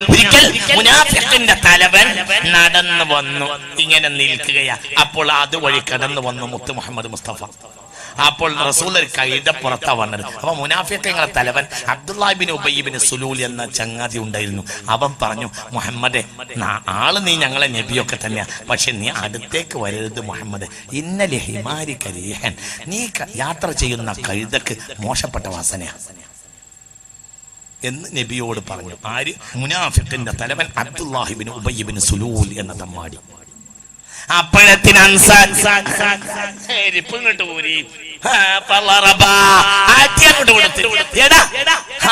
ഒരിക്കൽ മുനാഫിഖിന്റെ തലവൻ നടന്നു വന്നു, ഇങ്ങനെ നിൽക്കുകയാ. അപ്പോൾ അതുവഴി കടന്നു വന്നു മുത്ത് മുഹമ്മദ് മുസ്തഫ. അപ്പോൾ റസൂൽ ഒരു കൈതപ്പുറത്താ വന്നത്. അപ്പൊ മുനാഫിഖിന്റെ തലവൻ അബ്ദുല്ലാഹി ഇബ്നു ഉബയ്യ് ഇബ്നു സുലൂൽ എന്ന ചങ്ങാതി ഉണ്ടായിരുന്നു. അവൻ പറഞ്ഞു, മുഹമ്മദേ, ആള് നീ ഞങ്ങളെ നബിയൊക്കെ തന്നെയാ, പക്ഷെ നീ അടുത്തേക്ക് വരരുത് മുഹമ്മദ്. ഇന്നലെ ഹിമാരി കരീഹൻ, നീ യാത്ര ചെയ്യുന്ന കഴുതക്ക് മോശപ്പെട്ട വാസനയാ എന്ന് നബിയോട് പറഞ്ഞു. ആര്? മുനാഫിഖിന്റെ തലവൻ അബ്ദുല്ലാഹി ഇബ്നു ഉബയ്യ് ഇബ്നു സുലൂൽ എന്ന തമ്മാടി. അപ്പോഴത്തിന്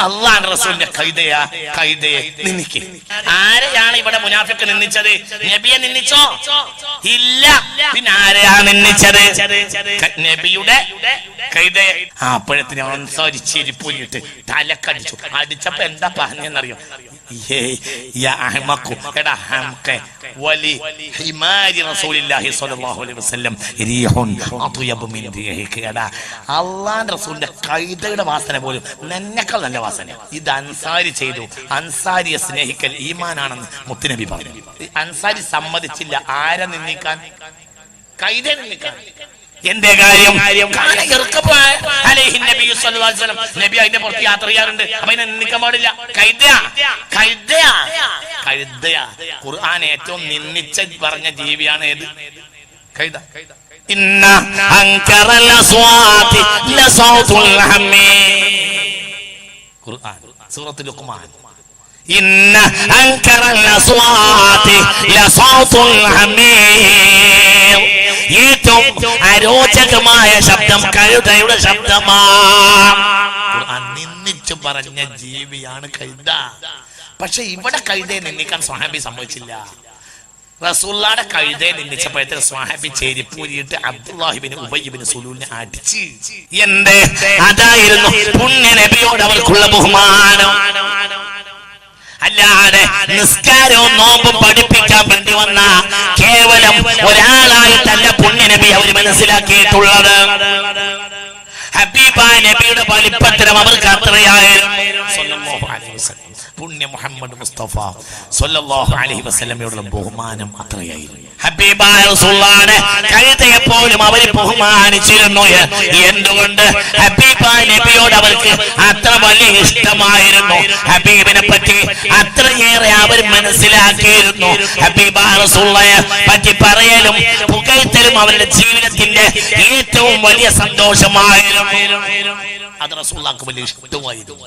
അള്ളാഹുവിന്റെ റസൂലിന്റെ കൈതയെ നിന്ദിക്ക്. ആരെയാണ് ഇവിടെ മുനാഫിഖ് നിന്ദിച്ചത്? നബിയെ നിന്ദിച്ചോ? ഇല്ല. പിന്നെ ആരെയാണ് നിന്ദിച്ചത്? നബിയുടെ കൈതയെ. അപ്പോഴത്തിന് അൻസാരി ചെരിപ്പൂരിട്ട് തലക്കടിച്ചു. അടിച്ചപ്പോ എന്താ പറഞ്ഞെന്നറിയോ? അള്ളാന്റെ റസൂലിന്റെ കൈതയുടെ വാസന പോലും നന്നേക്കാൾ നല്ല വാസന. ഇത് അൻസാരി ചെയ്തു. അൻസാരിയെ സ്നേഹിക്കൽ ഈമാനാണെന്ന് മുത്തുനബി പറഞ്ഞു. അൻസാരി സമ്മതിച്ചില്ല. ആരെ നിന്ദിക്കാൻ? കൈത നിന്ദിക്കാൻ. എന്റെ കാര്യം നബി അതിന്റെ പുറത്ത് യാത്ര ചെയ്യാറുണ്ട്. അപ്പൊ അതിനെ നിന്ദിക്കാൻ പാടില്ല. കഴുതയാ. ഖുർആൻ ഏറ്റവും നിന്ദിച്ച പറഞ്ഞ ജീവിയാണ് ഏത്? കഴുത. ഇന്ന അൻകറൽ അസ്വാതി ലസൗതുൽ ഹമീർ. ഖുർആൻ സൂറത്തുൽ ലുഖ്മാൻ. ഇന്ന അൻകറൽ അസ്വാതി ലസൗതുൽ ഹമീർ. ഏറ്റവും അരോചകമായ ശബ്ദം കഴുതയുടെ ശബ്ദമാണ്. ഖുർആൻ നിന്ദിച്ചു പറഞ്ഞ ജീവിയാണ് കഴുത. പക്ഷെ ഇവിടെ കഴുതയെ നിന്ദിക്കാൻ സ്വഹാബി സമ്മതിച്ചില്ല. റസൂലുള്ളാഹിയുടെ കഴുതയെ നിന്ദിച്ചപ്പോഴത്തെ സ്വഹാബി ചെരിപ്പൂരിയിട്ട് അബ്ദുല്ലാഹി ഇബ്നു ഉബയ്യ് ഇബ്നു സുലൂലിനെ അടിച്ച്. എന്തേ? അതായിരുന്നു പുണ്യ നബിയോട് അവർക്കുള്ള ബഹുമാനം. അല്ലാതെ നിസ്കാരവും നോമ്പും പഠിപ്പിക്കാൻ വേണ്ടി വന്ന കേവലം ഒരാളായിട്ടല്ല പുണ്യ നബി അവർ മനസ്സിലാക്കിയിട്ടുള്ളത്. ഹബീബായ നബിയുടെ വലിപ്പത്തരം അവർക്ക് അത്രയായിരുന്നു. പുണ്യ മുഹമ്മദ് മുസ്തഫ സ്വല്ലല്ലാഹു അലൈഹി വസല്ലമയോടുള്ള ബഹുമാനം അത്രയായിരുന്നു. ഹബീബായ റസൂലുള്ളാഹിനെ കഴുതയെ പോലും അവർ ബഹുമാനിച്ചിരുന്നു. എന്തുകൊണ്ട്? ഹബീബായ നബിയോട് അവർക്ക് അത്ര വലിയ ഇഷ്ടമായിരുന്നു. ഹബീബിനെ പറ്റി അത്രയേറെ അവർ മനസ്സിലാക്കിയിരുന്നു. ഹബീബായ റസൂലുള്ളാഹിനെ പറ്റി പറയലും പുകഴ്ത്തലും അവരുടെ ജീവിതത്തിന്റെ ഏറ്റവും വലിയ സന്തോഷമായിരുന്നു. അത് റസൂലുള്ളാഹിക്ക് വലിയ ഇഷ്ടമായിരുന്നു.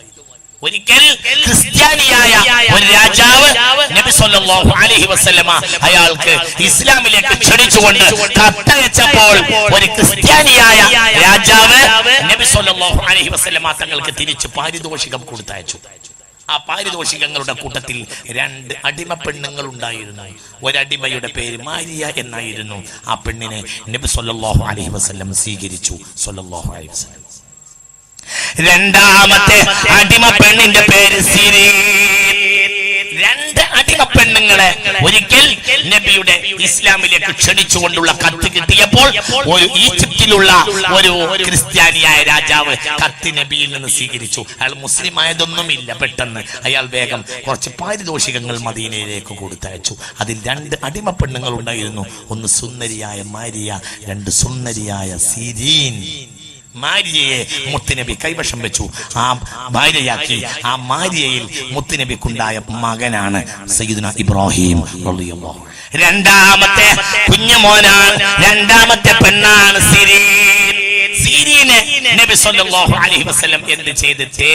ഒരിക്കൽ ക്രിസ്ത്യാനിയായ ഒരു രാജാവ് നബി സല്ലല്ലാഹു അലൈഹി വസല്ലമ അയാൾക്ക് ഇസ്ലാമിലേക്ക് ക്ഷണിച്ചുകൊണ്ട് കത്തയച്ചപ്പോൾ ഒരു ക്രിസ്ത്യാനിയായ രാജാവ് നബി സല്ലല്ലാഹു അലൈഹി വസല്ലമ തങ്ങൾക്ക് തിരിച്ച് പാരിതോഷികം കൊടുത്തയച്ചു. ആ പാരിതോഷികങ്ങളുടെ കൂട്ടത്തിൽ 2 അടിമ പെണ്ണുങ്ങൾ ഉണ്ടായിരുന്നു. ഒരടിമയുടെ പേര് മാരിയ എന്നായിരുന്നു. ആ പെണ്ണിനെ നബി സല്ലല്ലാഹു അലൈഹി വസല്ലം സ്വീകരിച്ചു. സല്ലല്ലാഹു അലൈഹി വസല്ലം. രണ്ടാമത്തെ അടിമ പെണ്ണിന്റെ പേര് സിരീൻ. 2 അടിമ പെണ്ണുങ്ങളെ ഒരിക്കൽ നബിയുടെ ഇസ്ലാമിലേക്ക് ക്ഷണിച്ചുകൊണ്ടുള്ള കത്ത് കിട്ടിയപ്പോൾ ഒരു ഈജിപ്തിലുള്ള ഒരു ക്രിസ്ത്യാനിയായ രാജാവ് കത്ത് നബിയിൽ നിന്ന് സ്വീകരിച്ചു. അയാൾ മുസ്ലിം ആയതൊന്നുമില്ല. പെട്ടെന്ന് അയാൾ വേഗം കുറച്ച് പാരിതോഷികങ്ങൾ മദീനയിലേക്ക് കൊടുത്തയച്ചു. അതിൽ 2 അടിമ പെണ്ണുങ്ങൾ ഉണ്ടായിരുന്നു. ഒന്ന് സുന്ദരിയായ മാരിയ, 2 സുന്ദരിയായ സിരീൻ. മാരിയയെ മുത്തുനബി കൈവശം വെച്ചു. ആ ഭാര്യയാക്കി. ആ മാരിയയിൽ മുത്തുനബിക്കുണ്ടായ മകനാണ് സയ്യിദുന ഇബ്രാഹിം റളിയല്ലാഹു. രണ്ടാമത്തെ കുഞ്ഞുമോനാണ്, രണ്ടാമത്തെ പെണ്ണാണ് സിരീൻ. സിരീനെ നബി സല്ലല്ലാഹു അലൈഹി വസല്ലം എന്ത് ചെയ്തിട്ട്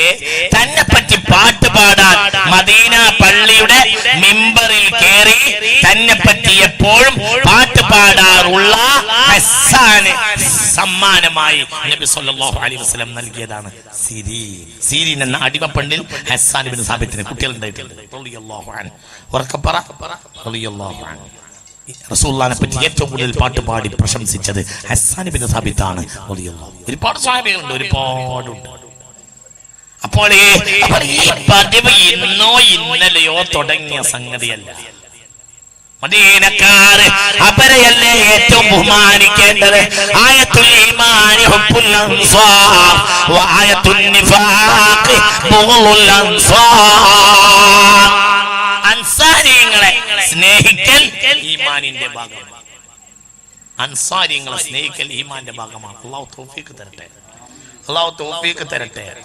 തന്നെ പറ്റി പാട്ട് പാടാൻ മദീന പള്ളിയുടെ മിമ്പറിൽ കയറി തന്നെ പറ്റി എപ്പോഴും പാട്ട് പാടാറുള്ള ഹസ്സാന് സമ്മാനമായി നബി സല്ലല്ലാഹു അലൈഹി വസല്ലം നൽകിയതാണ് സിരീൻ. സിരീൻ എന്ന അടിമ പെണ്ണിൽ ഹസ്സാൻ ഇബ്നു സാബിത്തിന് കുട്ടികൾ ഉണ്ടായിട്ടുണ്ട്. റളിയല്ലാഹു അൻഹു. ഉറക്കപ്പറ. റളിയല്ലാഹു അൻഹു. റസൂലുള്ളാഹിനെ പറ്റി ഏറ്റവും കൂടുതൽ പാട്ട് പാടി പ്രശംസിച്ചത് ഹസ്സാൻ ഇബ്നു സാബിത്താണ്. ഒരുപാട് സ്വഹാബികളുണ്ട്, ഒരുപാടുണ്ട്. അപ്പോൾ ഈ പതിവ് ഇന്നോ ഇന്നലെയോ തുടങ്ങിയ സംഗതിയല്ല. മദീനക്കാര് അവരെയല്ലേ ഏറ്റവും ബഹുമാനിക്കേണ്ടത്. ആയത്തുൽ ഈമാനി ഹുബ്ബുൽ അൻസാർ വആയത്തുൻ നിഫാഖി ബുഗ്ളുൽ അൻസാർ. സ്നേഹിക്കൽ ഈമാനിന്റെ ഭാഗമാണ്. അൻസാരിങ്ങളെ സ്നേഹിക്കൽ ഈമാന്റെ ഭാഗമാണ്. അല്ലാഹു തൗഫീഖ് തരട്ടെ.